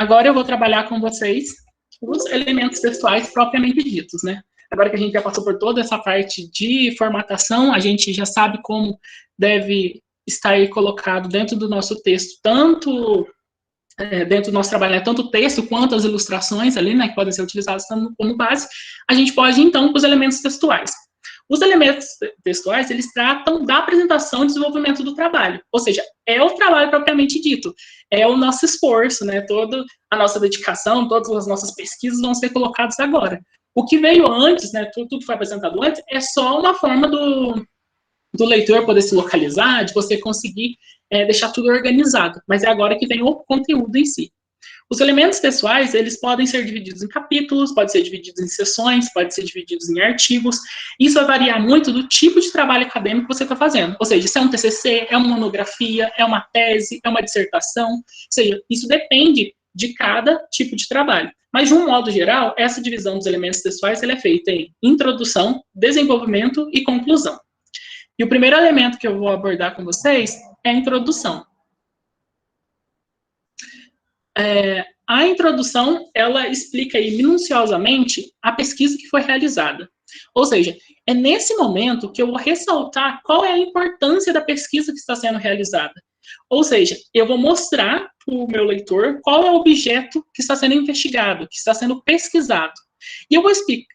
Agora eu vou trabalhar com vocês os elementos textuais propriamente ditos, né? Agora que a gente já passou por toda essa parte de formatação, a gente já sabe como deve estar aí colocado dentro do nosso texto, tanto dentro do nosso trabalho, né, tanto o texto quanto as ilustrações ali, né, que podem ser utilizadas como base, a gente pode, então, para os elementos textuais. Os elementos textuais, eles tratam da apresentação e desenvolvimento do trabalho, ou seja, é o trabalho propriamente dito, é o nosso esforço, né, toda a nossa dedicação, todas as nossas pesquisas vão ser colocadas agora. O que veio antes, né, tudo que foi apresentado antes, é só uma forma do leitor poder se localizar, de você conseguir deixar tudo organizado, mas é agora que vem o conteúdo em si. Os elementos textuais, eles podem ser divididos em capítulos, podem ser divididos em seções, podem ser divididos em artigos. Isso vai variar muito do tipo de trabalho acadêmico que você está fazendo. Ou seja, se é um TCC, é uma monografia, é uma tese, é uma dissertação. Ou seja, isso depende de cada tipo de trabalho. Mas, de um modo geral, essa divisão dos elementos textuais ela é feita em introdução, desenvolvimento e conclusão. E o primeiro elemento que eu vou abordar com vocês é a introdução. A introdução, ela explica aí minuciosamente a pesquisa que foi realizada. Ou seja, é nesse momento que eu vou ressaltar qual é a importância da pesquisa que está sendo realizada. Ou seja, eu vou mostrar para o meu leitor qual é o objeto que está sendo investigado, que está sendo pesquisado. E eu vou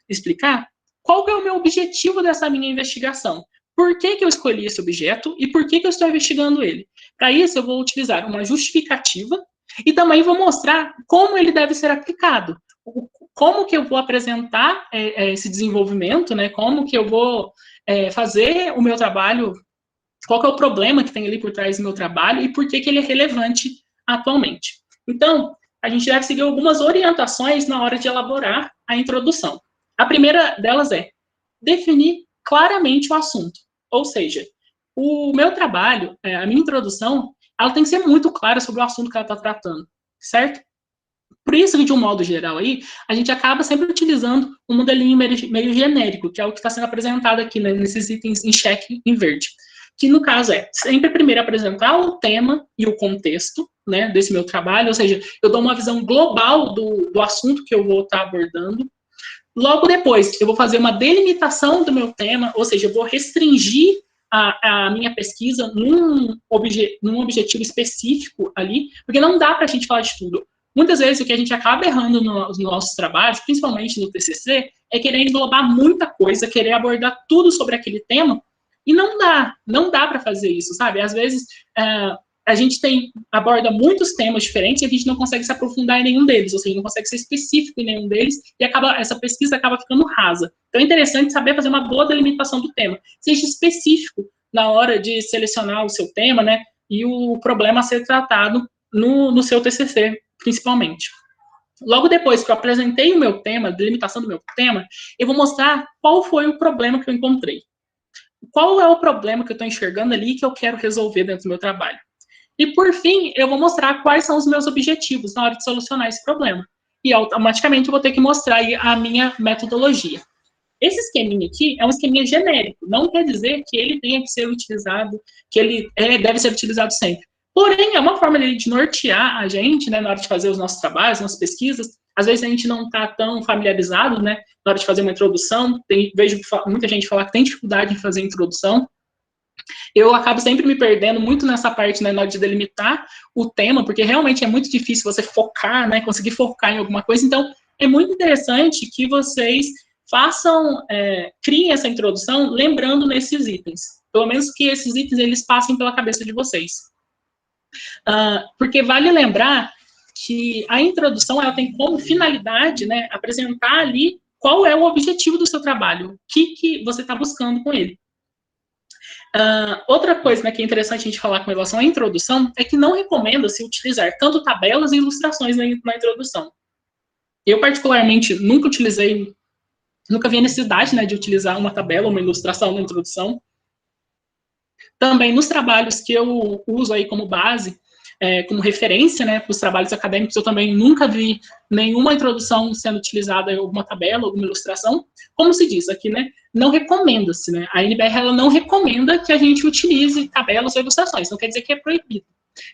explicar qual é o meu objetivo dessa minha investigação. Por que eu escolhi esse objeto e por que eu estou investigando ele? Para isso, eu vou utilizar uma justificativa e também vou mostrar como ele deve ser aplicado. Como que eu vou apresentar esse desenvolvimento, né? Como que eu vou fazer o meu trabalho, qual que é o problema que tem ali por trás do meu trabalho e por que ele é relevante atualmente. Então, a gente deve seguir algumas orientações na hora de elaborar a introdução. A primeira delas é definir claramente o assunto. Ou seja, o meu trabalho, a minha introdução, ela tem que ser muito clara sobre o assunto que ela está tratando, certo? Por isso que, de um modo geral, aí, a gente acaba sempre utilizando um modelinho meio genérico, que é o que está sendo apresentado aqui, né, nesses itens em cheque em verde. Que, no caso, é sempre primeiro apresentar o tema e o contexto, né, desse meu trabalho, ou seja, eu dou uma visão global do assunto que eu vou estar abordando. Logo depois, eu vou fazer uma delimitação do meu tema, ou seja, eu vou restringir a minha pesquisa num objetivo específico ali, porque não dá para a gente falar de tudo. Muitas vezes o que a gente acaba errando nos nossos trabalhos, principalmente no TCC, é querer englobar muita coisa, querer abordar tudo sobre aquele tema, e não dá para fazer isso, sabe? Às vezes a gente aborda muitos temas diferentes e a gente não consegue se aprofundar em nenhum deles, ou seja, não consegue ser específico em nenhum deles, e essa pesquisa acaba ficando rasa. Então é interessante saber fazer uma boa delimitação do tema, seja específico na hora de selecionar o seu tema, né, e o problema a ser tratado no seu TCC, principalmente. Logo depois que eu apresentei o meu tema, a delimitação do meu tema, eu vou mostrar qual foi o problema que eu encontrei. Qual é o problema que eu estou enxergando ali que eu quero resolver dentro do meu trabalho. E, por fim, eu vou mostrar quais são os meus objetivos na hora de solucionar esse problema. E, automaticamente, eu vou ter que mostrar aí a minha metodologia. Esse esqueminha aqui é um esqueminha genérico. Não quer dizer que ele tenha que ser utilizado, que ele deve ser utilizado sempre. Porém, é uma forma de nortear a gente, né, na hora de fazer os nossos trabalhos, nossas pesquisas. Às vezes a gente não está tão familiarizado, né, na hora de fazer uma introdução. Vejo muita gente falar que tem dificuldade em fazer introdução. Eu acabo sempre me perdendo muito nessa parte, né, na hora de delimitar o tema, porque realmente é muito difícil você focar, né, conseguir focar em alguma coisa. Então, é muito interessante que vocês criem essa introdução lembrando nesses itens. Pelo menos que esses itens, eles passem pela cabeça de vocês. Porque vale lembrar que a introdução, ela tem como finalidade, né, apresentar ali qual é o objetivo do seu trabalho, o que você está buscando com ele. Outra coisa, né, que é interessante a gente falar com relação à introdução é que não recomenda-se utilizar tanto tabelas e ilustrações na introdução. Eu, particularmente, nunca vi a necessidade, né, de utilizar uma tabela ou uma ilustração na introdução. Também nos trabalhos que eu uso aí como base, como referência, né, para os trabalhos acadêmicos, eu também nunca vi nenhuma introdução sendo utilizada em alguma tabela, alguma ilustração. Como se diz aqui, né, não recomenda-se, né, a NBR ela não recomenda que a gente utilize tabelas ou ilustrações, não quer dizer que é proibido.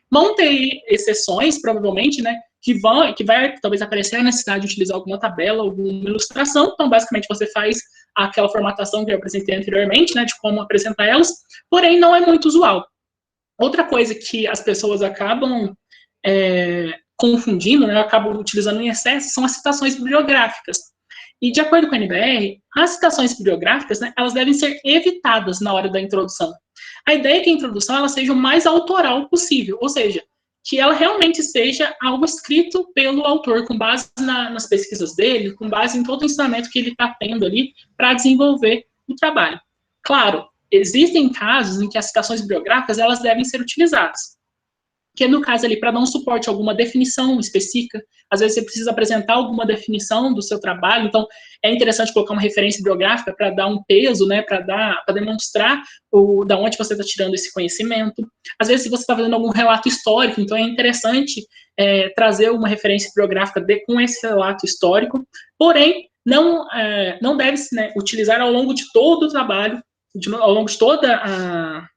Vão ter exceções, provavelmente, né, que vai talvez aparecer a necessidade de utilizar alguma tabela, alguma ilustração. Então, basicamente, você faz aquela formatação que eu apresentei anteriormente, né, de como apresentar elas, porém, não é muito usual. Outra coisa que as pessoas acabam confundindo, né, acabam utilizando em excesso, são as citações bibliográficas. E, de acordo com a NBR, as citações bibliográficas, né, elas devem ser evitadas na hora da introdução. A ideia é que a introdução ela seja o mais autoral possível, ou seja, que ela realmente seja algo escrito pelo autor, com base nas pesquisas dele, com base em todo o ensinamento que ele está tendo ali para desenvolver o trabalho. Claro, existem casos em que as citações bibliográficas elas devem ser utilizadas, que é no caso ali para dar um suporte a alguma definição específica. Às vezes você precisa apresentar alguma definição do seu trabalho, então é interessante colocar uma referência bibliográfica para dar um peso, né, para demonstrar da onde você está tirando esse conhecimento. Às vezes, se você está fazendo algum relato histórico, então é interessante trazer uma referência bibliográfica com esse relato histórico, porém, não deve-se, né, utilizar ao longo de todo o trabalho, ao longo de toda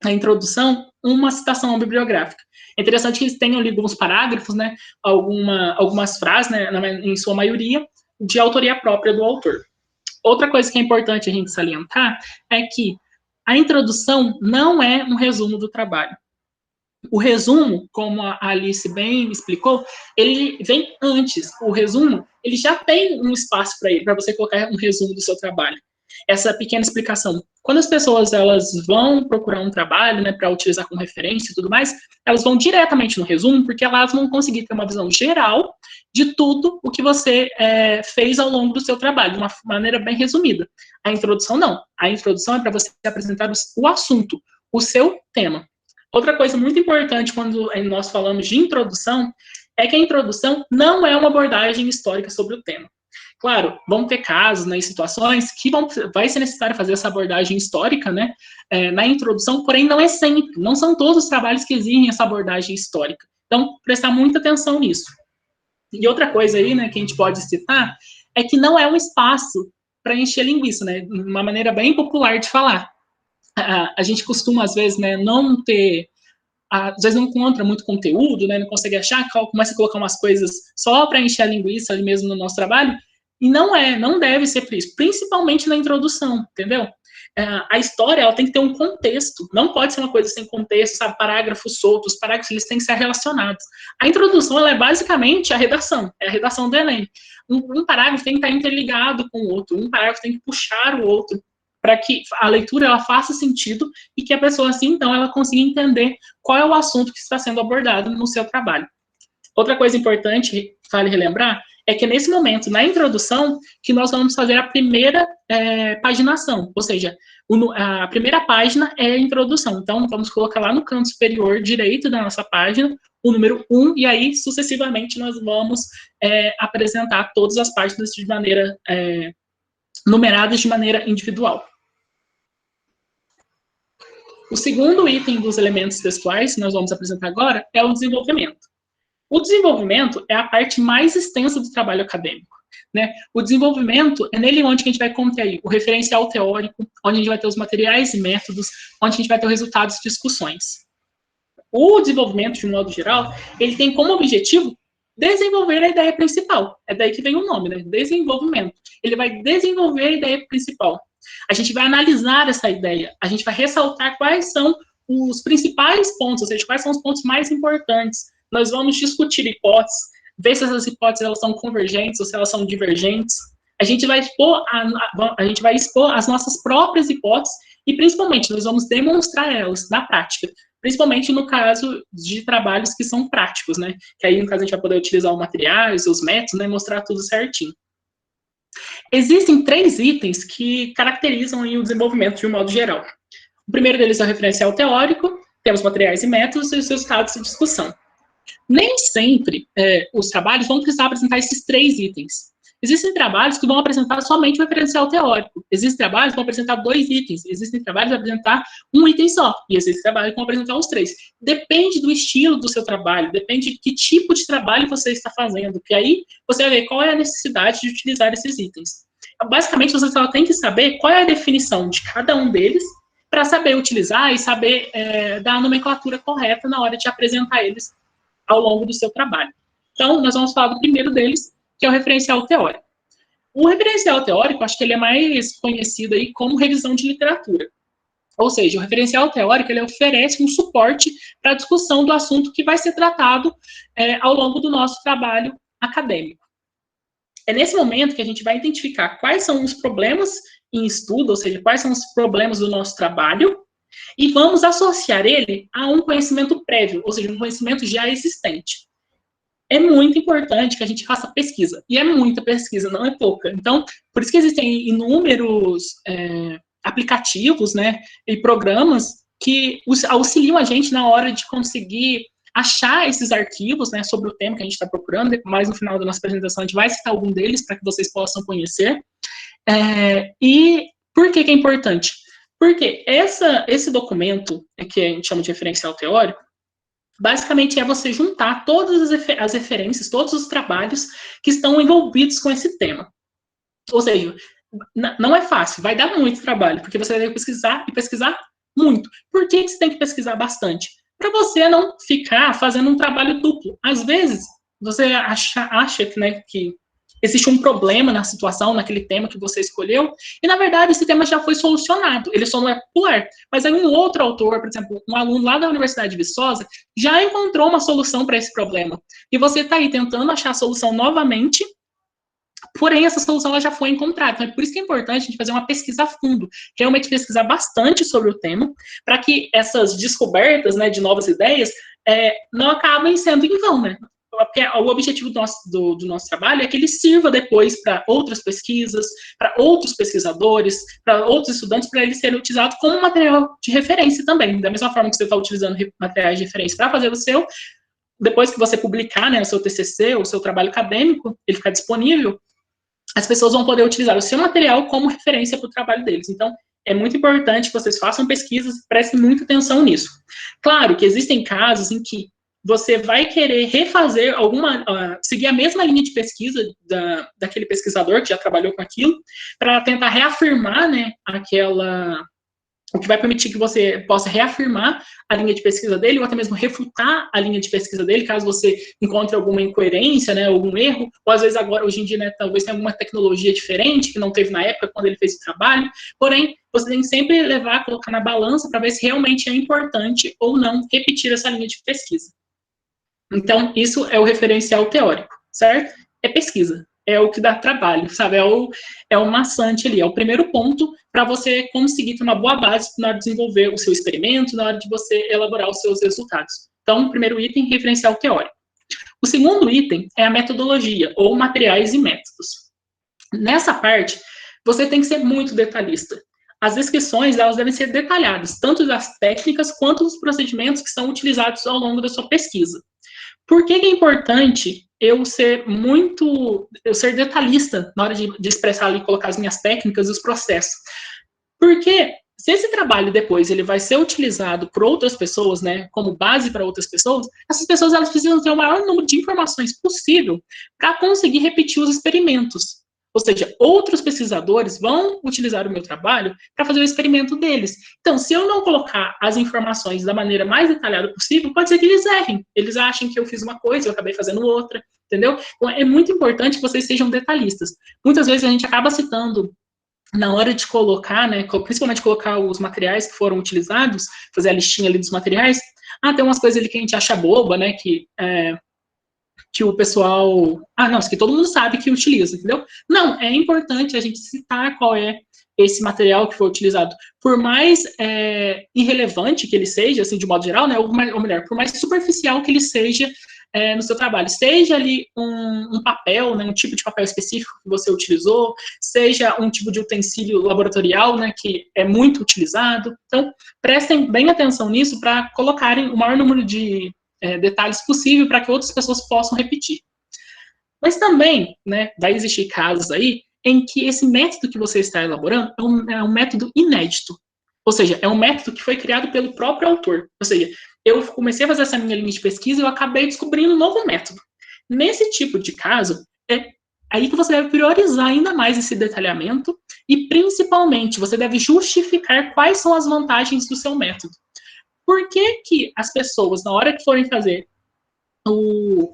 a introdução, uma citação bibliográfica. É interessante que eles tenham ali alguns parágrafos, né, algumas frases, né, em sua maioria, de autoria própria do autor. Outra coisa que é importante a gente salientar é que a introdução não é um resumo do trabalho. O resumo, como a Alice bem explicou, ele vem antes. O resumo, ele já tem um espaço para você colocar um resumo do seu trabalho. Essa pequena explicação. Quando as pessoas elas vão procurar um trabalho, né, para utilizar como referência e tudo mais, elas vão diretamente no resumo, porque elas vão conseguir ter uma visão geral de tudo o que você fez ao longo do seu trabalho, de uma maneira bem resumida. A introdução não. A introdução é para você apresentar o assunto, o seu tema. Outra coisa muito importante quando nós falamos de introdução é que a introdução não é uma abordagem histórica sobre o tema. Claro, vão ter casos, né, situações que vai ser necessário fazer essa abordagem histórica, né, na introdução, porém não é sempre, não são todos os trabalhos que exigem essa abordagem histórica. Então, prestar muita atenção nisso. E outra coisa aí, né, que a gente pode citar, é que não é um espaço para encher linguiça, né, uma maneira bem popular de falar. A gente costuma, às vezes, né, não ter, às vezes não encontra muito conteúdo, né, não consegue achar, começa a colocar umas coisas só para encher a linguiça ali mesmo no nosso trabalho, e não deve ser por isso, principalmente na introdução, entendeu? A história, ela tem que ter um contexto, não pode ser uma coisa sem contexto, sabe, parágrafos soltos, os parágrafos eles têm que ser relacionados. A introdução, ela é basicamente a redação, é a redação do Enem. Um parágrafo tem que estar interligado com o outro, um parágrafo tem que puxar o outro, para que a leitura ela faça sentido e que a pessoa, assim, então, ela consiga entender qual é o assunto que está sendo abordado no seu trabalho. Outra coisa importante, vale relembrar, é que é nesse momento, na introdução, que nós vamos fazer a primeira paginação, ou seja, a primeira página é a introdução. Então, vamos colocar lá no canto superior direito da nossa página o número 1, e aí, sucessivamente, nós vamos apresentar todas as páginas de maneira numeradas de maneira individual. O segundo item dos elementos textuais que nós vamos apresentar agora é o desenvolvimento. O desenvolvimento é a parte mais extensa do trabalho acadêmico, né? O desenvolvimento é nele onde a gente vai conter aí o referencial teórico, onde a gente vai ter os materiais e métodos, onde a gente vai ter os resultados de discussões. O desenvolvimento, de um modo geral, ele tem como objetivo desenvolver a ideia principal. É daí que vem o nome, né? Desenvolvimento. Ele vai desenvolver a ideia principal. A gente vai analisar essa ideia, a gente vai ressaltar quais são os principais pontos, ou seja, quais são os pontos mais importantes. Nós vamos discutir hipóteses, ver se essas hipóteses elas são convergentes ou se elas são divergentes. A gente vai expor as nossas próprias hipóteses e, principalmente, nós vamos demonstrar elas na prática, principalmente no caso de trabalhos que são práticos, né? Que aí, no caso, a gente vai poder utilizar os materiais, os métodos, né? Mostrar tudo certinho. Existem 3 itens que caracterizam o desenvolvimento de um modo geral. O primeiro deles é o referencial teórico, temos materiais e métodos e os resultados de discussão. Nem sempre os trabalhos vão precisar apresentar esses 3 itens. Existem trabalhos que vão apresentar somente o referencial teórico. Existem trabalhos que vão apresentar 2 itens. Existem trabalhos que vão apresentar um item só. E existem trabalhos que vão apresentar os 3. Depende do estilo do seu trabalho. Depende de que tipo de trabalho você está fazendo. Que aí você vai ver qual é a necessidade de utilizar esses itens. Basicamente, você só tem que saber qual é a definição de cada um deles para saber utilizar e saber dar a nomenclatura correta na hora de apresentar eles ao longo do seu trabalho. Então, nós vamos falar do primeiro deles, que é o referencial teórico. O referencial teórico, acho que ele é mais conhecido aí como revisão de literatura. Ou seja, o referencial teórico ele oferece um suporte para a discussão do assunto que vai ser tratado ao longo do nosso trabalho acadêmico. É nesse momento que a gente vai identificar quais são os problemas em estudo, ou seja, quais são os problemas do nosso trabalho, e vamos associar ele a um conhecimento prévio, ou seja, um conhecimento já existente. É muito importante que a gente faça pesquisa, e é muita pesquisa, não é pouca. Então, por isso que existem inúmeros aplicativos, né, e programas que auxiliam a gente na hora de conseguir achar esses arquivos, né, sobre o tema que a gente está procurando. Mais no final da nossa apresentação a gente vai citar algum deles para que vocês possam conhecer. E por que é importante? Porque esse documento, que a gente chama de referencial teórico, basicamente é você juntar todas as referências, todos os trabalhos que estão envolvidos com esse tema. Ou seja, não é fácil, vai dar muito trabalho, porque você vai ter que pesquisar e pesquisar muito. Por que você tem que pesquisar bastante? Para você não ficar fazendo um trabalho duplo. Às vezes, você acha que, né, que existe um problema na situação, naquele tema que você escolheu, e na verdade esse tema já foi solucionado, ele só não é popular. Mas aí um outro autor, por exemplo, um aluno lá da Universidade de Viçosa, já encontrou uma solução para esse problema. E você está aí tentando achar a solução novamente, porém essa solução ela já foi encontrada. Então é por isso que é importante a gente fazer uma pesquisa a fundo, realmente pesquisar bastante sobre o tema, para que essas descobertas, né, de novas ideias não acabem sendo em vão, né? O objetivo do nosso trabalho é que ele sirva depois para outras pesquisas, para outros pesquisadores, para outros estudantes, para ele ser utilizado como material de referência também. Da mesma forma que você está utilizando materiais de referência para fazer o seu, depois que você publicar, né, o seu TCC, o seu trabalho acadêmico, ele ficar disponível, as pessoas vão poder utilizar o seu material como referência para o trabalho deles. Então, é muito importante que vocês façam pesquisas e prestem muita atenção nisso. Claro que existem casos em que você vai querer refazer seguir a mesma linha de pesquisa daquele pesquisador que já trabalhou com aquilo, para tentar reafirmar, né, o que vai permitir que você possa reafirmar a linha de pesquisa dele, ou até mesmo refutar a linha de pesquisa dele, caso você encontre alguma incoerência, né, algum erro, ou às vezes agora, hoje em dia, né, talvez tenha alguma tecnologia diferente, que não teve na época quando ele fez o trabalho, porém, você tem que sempre colocar na balança para ver se realmente é importante ou não repetir essa linha de pesquisa. Então, isso é o referencial teórico, certo? É pesquisa, é o que dá trabalho, sabe? É o maçante ali, é o primeiro ponto para você conseguir ter uma boa base na hora de desenvolver o seu experimento, na hora de você elaborar os seus resultados. Então, o primeiro item, referencial teórico. O segundo item é a metodologia, ou materiais e métodos. Nessa parte, você tem que ser muito detalhista. As descrições, elas devem ser detalhadas, tanto das técnicas quanto dos procedimentos que são utilizados ao longo da sua pesquisa. Por que é importante eu ser detalhista na hora de expressar ali, colocar as minhas técnicas e os processos? Porque se esse trabalho depois ele vai ser utilizado por outras pessoas, né, como base para outras pessoas, essas pessoas elas precisam ter o maior número de informações possível para conseguir repetir os experimentos. Ou seja, outros pesquisadores vão utilizar o meu trabalho para fazer o experimento deles. Então, se eu não colocar as informações da maneira mais detalhada possível, pode ser que eles errem. Eles achem que eu fiz uma coisa e eu acabei fazendo outra, entendeu? Então, é muito importante que vocês sejam detalhistas. Muitas vezes a gente acaba citando, na hora de colocar, né, principalmente colocar os materiais que foram utilizados, fazer a listinha ali dos materiais, tem umas coisas ali que a gente acha boba, né, que o pessoal... não, isso que todo mundo sabe que utiliza, entendeu? Não, é importante a gente citar qual é esse material que foi utilizado. Por mais irrelevante que ele seja, assim, de modo geral, né, ou melhor, por mais superficial que ele seja no seu trabalho. Seja ali um papel, né, um tipo de papel específico que você utilizou, seja um tipo de utensílio laboratorial, né, que é muito utilizado. Então, prestem bem atenção nisso para colocarem o maior número de detalhes possível para que outras pessoas possam repetir. Mas também, né, vai existir casos aí em que esse método que você está elaborando é um método inédito. Ou seja, é um método que foi criado pelo próprio autor. Ou seja, eu comecei a fazer essa minha linha de pesquisa e eu acabei descobrindo um novo método. Nesse tipo de caso, é aí que você deve priorizar ainda mais esse detalhamento E, principalmente, você deve justificar quais são as vantagens do seu método. Por que que as pessoas, na hora que forem fazer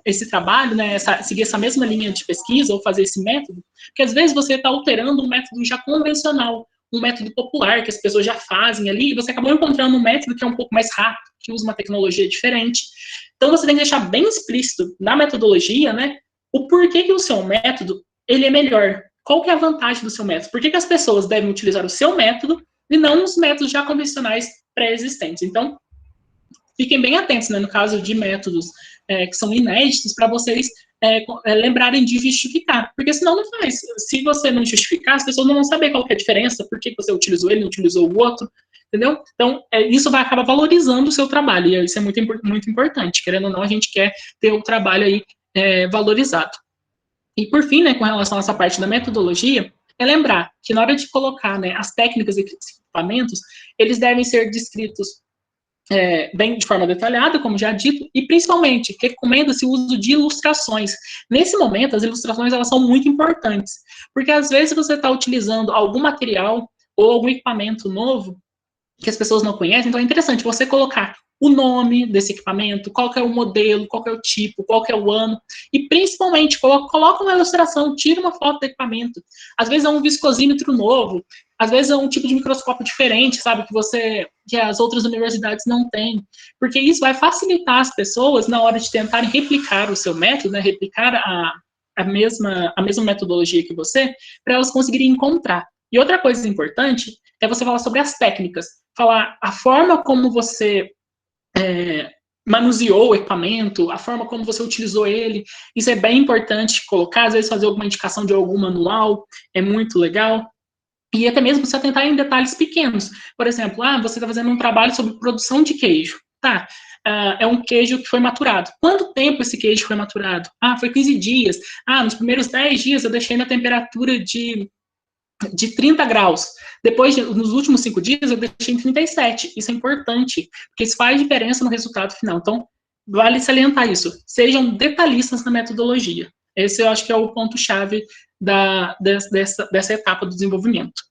esse trabalho, né, seguir essa mesma linha de pesquisa ou fazer esse método, porque às vezes você está alterando um método já convencional, um método popular que as pessoas já fazem ali, e você acabou encontrando um método que é um pouco mais rápido, que usa uma tecnologia diferente. Então você tem que deixar bem explícito na metodologia, né, o porquê que o seu método ele é melhor. Qual que é a vantagem do seu método? Por que que as pessoas devem utilizar o seu método e não os métodos já convencionais pré-existentes? Então, fiquem bem atentos, né, no caso de métodos que são inéditos, para vocês lembrarem de justificar, porque senão não faz. Se você não justificar, as pessoas não vão saber qual que é a diferença, por que você utilizou ele, não utilizou o outro, entendeu? Então, isso vai acabar valorizando o seu trabalho, e isso é muito, muito importante. Querendo ou não, a gente quer ter o trabalho aí valorizado. E, por fim, né, com relação a essa parte da metodologia, é lembrar que na hora de colocar, né, as técnicas e equipamentos, eles devem ser descritos bem de forma detalhada, como já dito, e principalmente recomenda-se o uso de ilustrações. Nesse momento, as ilustrações elas são muito importantes, porque às vezes você está utilizando algum material ou algum equipamento novo que as pessoas não conhecem, então é interessante você colocar o nome desse equipamento, qual que é o modelo, qual que é o tipo, qual que é o ano, e principalmente coloca uma ilustração, tira uma foto do equipamento. Às vezes é um viscosímetro novo, às vezes é um tipo de microscópio diferente, sabe, que as outras universidades não têm, porque isso vai facilitar as pessoas na hora de tentarem replicar o seu método, né, replicar a mesma metodologia que você, para elas conseguirem encontrar. E outra coisa importante é você falar sobre as técnicas, falar a forma como você manuseou o equipamento, a forma como você utilizou ele, isso é bem importante colocar, às vezes fazer alguma indicação de algum manual, é muito legal. E até mesmo você atentar em detalhes pequenos. Por exemplo, você está fazendo um trabalho sobre produção de queijo. Tá, é um queijo que foi maturado. Quanto tempo esse queijo foi maturado? Foi 15 dias. nos primeiros 10 dias eu deixei na temperatura de 30 graus. Depois, nos últimos 5 dias, eu deixei em 37. Isso é importante, porque isso faz diferença no resultado final. Então, vale salientar isso. Sejam detalhistas na metodologia. Esse eu acho que é o ponto-chave dessa etapa do desenvolvimento.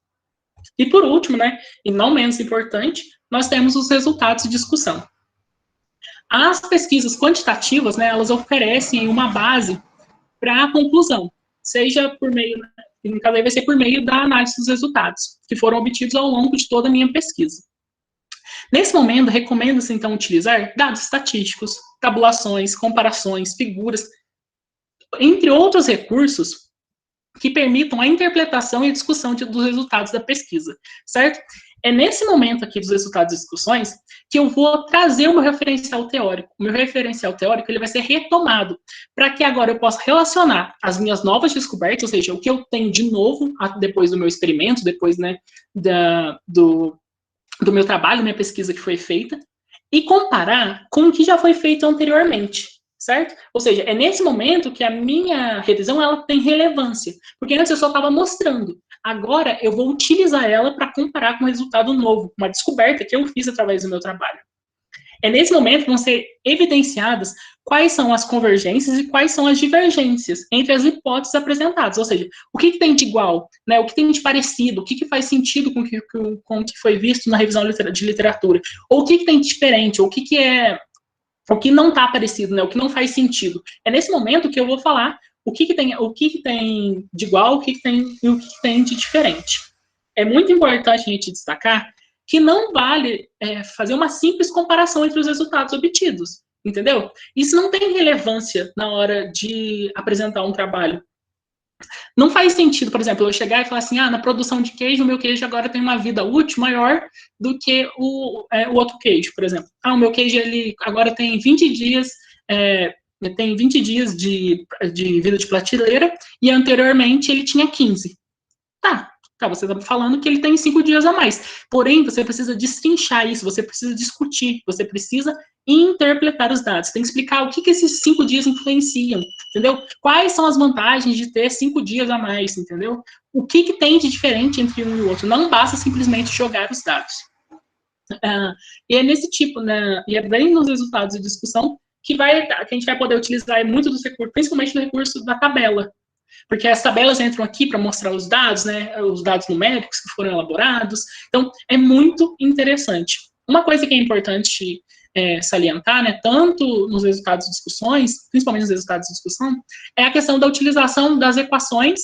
E por último, né, e não menos importante, nós temos os resultados de discussão. As pesquisas quantitativas, né, elas oferecem uma base para a conclusão, seja por meio, no caso aí vai ser por meio da análise dos resultados, que foram obtidos ao longo de toda a minha pesquisa. Nesse momento, recomenda-se, então, utilizar dados estatísticos, tabulações, comparações, figuras, entre outros recursos que permitam a interpretação e a discussão dos resultados da pesquisa, certo? É nesse momento aqui dos resultados e discussões que eu vou trazer o meu referencial teórico. O meu referencial teórico ele vai ser retomado para que agora eu possa relacionar as minhas novas descobertas, ou seja, o que eu tenho de novo depois do meu experimento, depois, né, do meu trabalho, minha pesquisa que foi feita, e comparar com o que já foi feito anteriormente, certo? Ou seja, é nesse momento que a minha revisão ela tem relevância, porque antes eu só estava mostrando. Agora eu vou utilizar ela para comparar com um resultado novo, uma descoberta que eu fiz através do meu trabalho. É nesse momento que vão ser evidenciadas quais são as convergências e quais são as divergências entre as hipóteses apresentadas, ou seja, o que tem de igual, né, o que tem de parecido, o que faz sentido com o que foi visto na revisão de literatura, ou o que tem de diferente, ou o que não está parecido, né, o que não faz sentido. É nesse momento que eu vou falar o que tem de igual, o que tem de diferente. É muito importante a gente destacar que não vale fazer uma simples comparação entre os resultados obtidos, entendeu? Isso não tem relevância na hora de apresentar um trabalho. Não faz sentido, por exemplo, eu chegar e falar assim, na produção de queijo, o meu queijo agora tem uma vida útil maior do que o outro queijo, por exemplo. O meu queijo ele agora tem 20 dias, de vida de prateleira e anteriormente ele tinha 15. Tá, você está falando que ele tem 5 dias a mais. Porém, você precisa destrinchar isso, você precisa discutir, você precisa interpretar os dados. Tem que explicar o que esses 5 dias influenciam, entendeu? Quais são as vantagens de ter 5 dias a mais, entendeu? O que tem de diferente entre um e o outro? Não basta simplesmente jogar os dados. E é nesse tipo, né? E é bem nos resultados de discussão que a gente vai poder utilizar muito dos recursos, principalmente no recurso da tabela. porque as tabelas entram aqui para mostrar os dados, né, os dados numéricos que foram elaborados. Então, é muito interessante. Uma coisa que é importante salientar, né, tanto nos resultados de discussões, principalmente nos resultados de discussão, é a questão da utilização das equações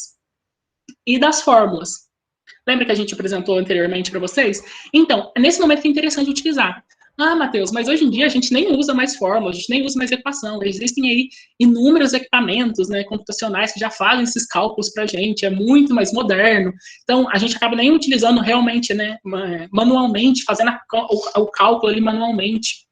e das fórmulas. Lembra que a gente apresentou anteriormente para vocês? Então, é nesse momento que é interessante utilizar. Ah, Matheus, mas hoje em dia a gente nem usa mais fórmula, a gente nem usa mais equação. Existem aí inúmeros equipamentos, né, computacionais que já fazem esses cálculos para a gente, é muito mais moderno. Então, a gente acaba nem utilizando realmente, né, manualmente, fazendo o cálculo ali manualmente.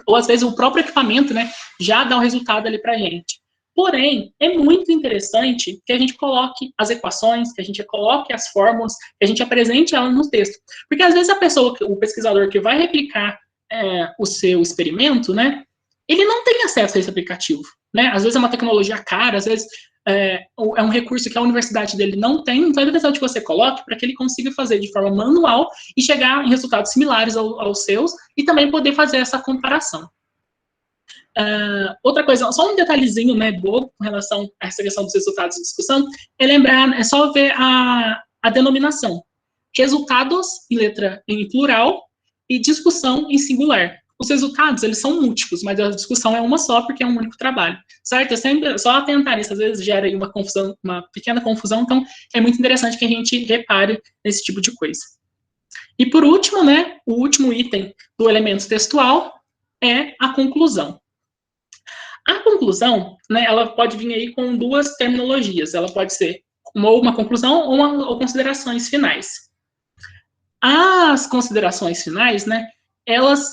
Ou às vezes o próprio equipamento, né, já dá o resultado ali para a gente. Porém, é muito interessante que a gente coloque as equações, que a gente coloque as fórmulas, que a gente apresente elas no texto. Porque às vezes a pessoa, o pesquisador que vai replicar o seu experimento, né, ele não tem acesso a esse aplicativo. Né? Às vezes é uma tecnologia cara, às vezes é um recurso que a universidade dele não tem, então é interessante que você coloque para que ele consiga fazer de forma manual e chegar em resultados similares aos seus e também poder fazer essa comparação. Outra coisa, só um detalhezinho, né, bobo com relação a essa questão dos resultados de discussão, é lembrar, é só ver a denominação. Resultados em letra em plural e discussão em singular. Os resultados, eles são múltiplos, mas a discussão é uma só, porque é um único trabalho, certo? É sempre só atentar isso, às vezes gera aí uma confusão, uma pequena confusão, então é muito interessante que a gente repare nesse tipo de coisa. E por último, né, o último item do elemento textual é a conclusão. A conclusão, né, ela pode vir aí com duas terminologias. Ela pode ser uma conclusão ou considerações finais. As considerações finais, né, elas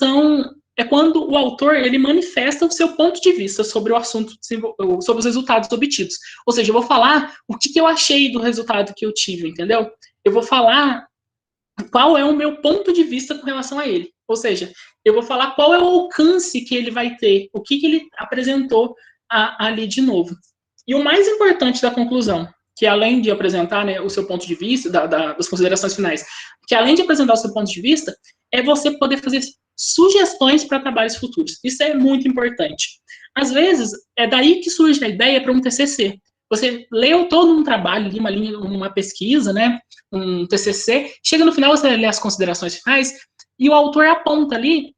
é quando o autor ele manifesta o seu ponto de vista sobre o assunto, sobre os resultados obtidos. Ou seja, eu vou falar o que eu achei do resultado que eu tive, entendeu? Eu vou falar qual é o meu ponto de vista com relação a ele. Ou seja, eu vou falar qual é o alcance que ele vai ter, o que ele apresentou ali de novo. E o mais importante da conclusão, que além de apresentar, né, o seu ponto de vista, das considerações finais, que além de apresentar o seu ponto de vista, é você poder fazer sugestões para trabalhos futuros. Isso é muito importante. Às vezes, é daí que surge a ideia para um TCC. Você leu todo um trabalho, uma pesquisa, né, um TCC, chega no final, você lê as considerações finais, e o autor aponta ali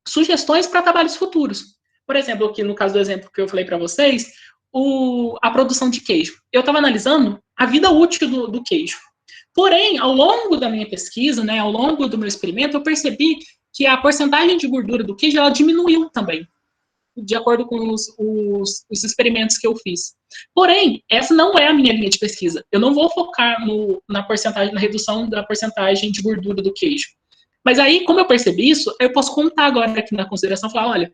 sugestões para trabalhos futuros. Por exemplo, aqui no caso do exemplo que eu falei para vocês, a produção de queijo. Eu estava analisando a vida útil do queijo. Porém, ao longo da minha pesquisa, né, ao longo do meu experimento, eu percebi que a porcentagem de gordura do queijo ela diminuiu também, de acordo com os experimentos que eu fiz. Porém, essa não é a minha linha de pesquisa. Eu não vou focar na redução da porcentagem de gordura do queijo. Mas aí, como eu percebi isso, eu posso contar agora aqui na consideração, falar, olha,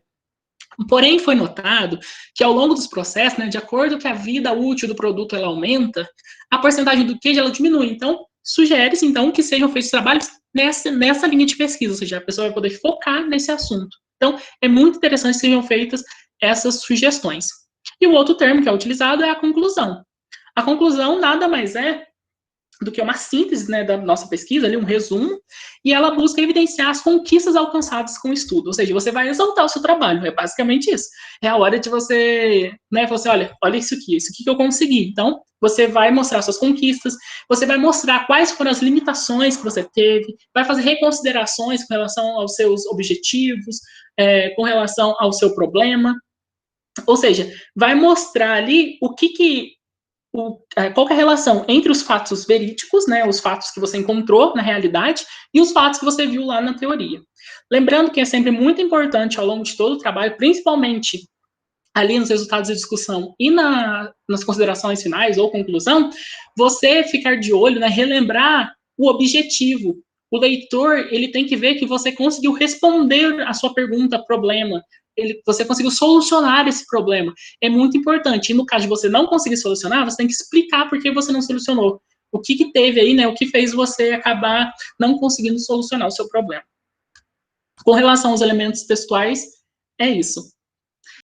porém foi notado que ao longo dos processos, né, de acordo com a vida útil do produto ela aumenta, a porcentagem do queijo ela diminui. Então, sugere-se então que sejam feitos trabalhos nessa linha de pesquisa, ou seja, a pessoa vai poder focar nesse assunto. Então, é muito interessante que sejam feitas essas sugestões. E o outro termo que é utilizado é a conclusão. A conclusão nada mais é do que uma síntese, né, da nossa pesquisa, ali, um resumo, e ela busca evidenciar as conquistas alcançadas com o estudo. Ou seja, você vai exaltar o seu trabalho, é basicamente isso. É a hora de você, né, você, olha isso aqui que eu consegui. Então, você vai mostrar suas conquistas, você vai mostrar quais foram as limitações que você teve, vai fazer reconsiderações com relação aos seus objetivos, com relação ao seu problema. Ou seja, vai mostrar ali qual que é a relação entre os fatos verídicos, né, os fatos que você encontrou na realidade, e os fatos que você viu lá na teoria. Lembrando que é sempre muito importante ao longo de todo o trabalho, principalmente ali nos resultados da discussão e nas considerações finais ou conclusão, você ficar de olho, né, relembrar o objetivo. O leitor, ele tem que ver que você conseguiu responder a sua pergunta, problema, você conseguiu solucionar esse problema. É muito importante. E no caso de você não conseguir solucionar, você tem que explicar por que você não solucionou. O que teve aí, né? O que fez você acabar não conseguindo solucionar o seu problema. Com relação aos elementos textuais, é isso.